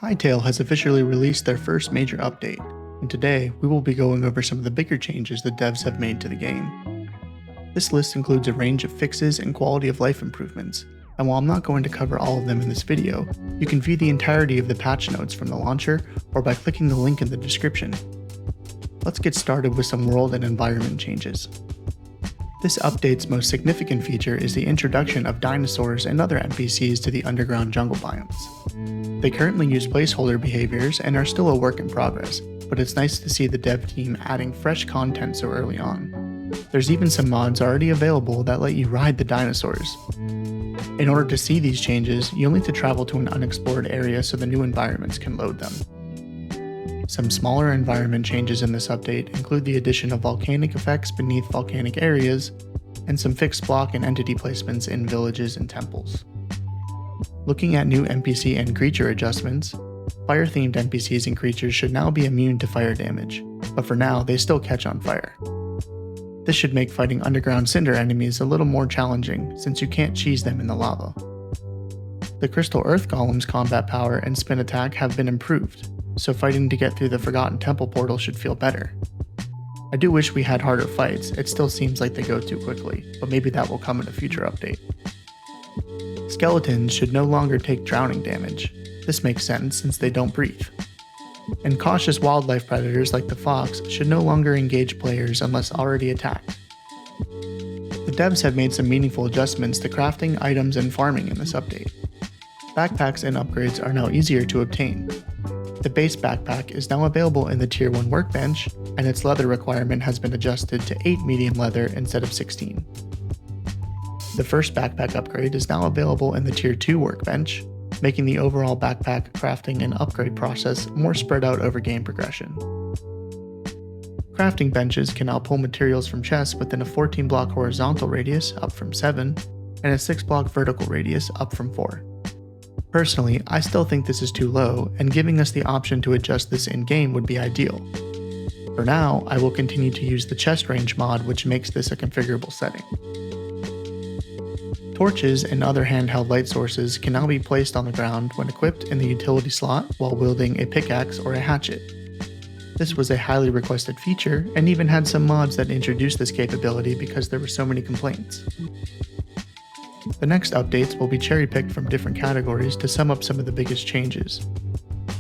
Hytale has officially released their first major update, and today we will be going over some of the bigger changes the devs have made to the game. This list includes a range of fixes and quality of life improvements, and while I'm not going to cover all of them in this video, you can view the entirety of the patch notes from the launcher or by clicking the link in the description. Let's get started with some world and environment changes. This update's most significant feature is the introduction of dinosaurs and other NPCs to the underground jungle biomes. They currently use placeholder behaviors and are still a work in progress, but it's nice to see the dev team adding fresh content so early on. There's even some mods already available that let you ride the dinosaurs. In order to see these changes, you'll need to travel to an unexplored area so the new environments can load them. Some smaller environment changes in this update include the addition of volcanic effects beneath volcanic areas, and some fixed block and entity placements in villages and temples. Looking at new NPC and creature adjustments, fire-themed NPCs and creatures should now be immune to fire damage, but for now they still catch on fire. This should make fighting underground cinder enemies a little more challenging since you can't cheese them in the lava. The Crystal Earth Golem's combat power and spin attack have been improved, so fighting to get through the Forgotten Temple portal should feel better. I do wish we had harder fights, it still seems like they go too quickly, but maybe that will come in a future update. Skeletons should no longer take drowning damage. This makes sense since they don't breathe. And cautious wildlife predators like the fox should no longer engage players unless already attacked. The devs have made some meaningful adjustments to crafting, items, and farming in this update. Backpacks and upgrades are now easier to obtain. The base backpack is now available in the Tier 1 workbench, and its leather requirement has been adjusted to 8 medium leather instead of 16. The first backpack upgrade is now available in the Tier 2 workbench, making the overall backpack crafting and upgrade process more spread out over game progression. Crafting benches can now pull materials from chests within a 14-block horizontal radius, up from 7, and a 6-block vertical radius, up from 4. Personally, I still think this is too low, and giving us the option to adjust this in-game would be ideal. For now, I will continue to use the chest range mod, which makes this a configurable setting. Torches and other handheld light sources can now be placed on the ground when equipped in the utility slot while wielding a pickaxe or a hatchet. This was a highly requested feature, and even had some mods that introduced this capability because there were so many complaints. The next updates will be cherry-picked from different categories to sum up some of the biggest changes.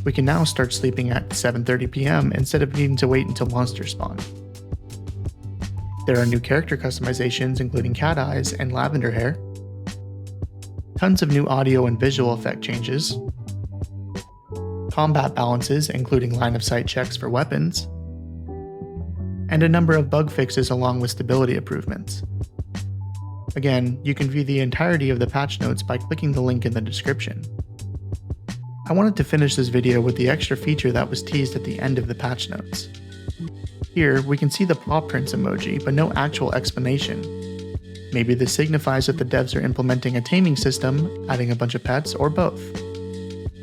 We can now start sleeping at 7:30 PM instead of needing to wait until monsters spawn. There are new character customizations including cat eyes and lavender hair, tons of new audio and visual effect changes, combat balances including line of sight checks for weapons, and a number of bug fixes along with stability improvements. Again, you can view the entirety of the patch notes by clicking the link in the description. I wanted to finish this video with the extra feature that was teased at the end of the patch notes. Here, we can see the paw prints emoji, but no actual explanation. Maybe this signifies that the devs are implementing a taming system, adding a bunch of pets, or both.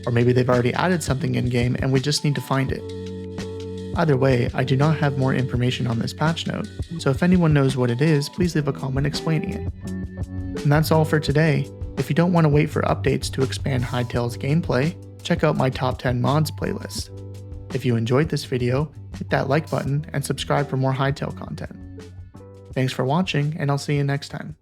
Or maybe they've already added something in-game and we just need to find it. Either way, I do not have more information on this patch note, so if anyone knows what it is, please leave a comment explaining it. And that's all for today. If you don't want to wait for updates to expand Hytale's gameplay, check out my top 10 mods playlist. If you enjoyed this video, hit that like button and subscribe for more Hytale content. Thanks for watching, and I'll see you next time.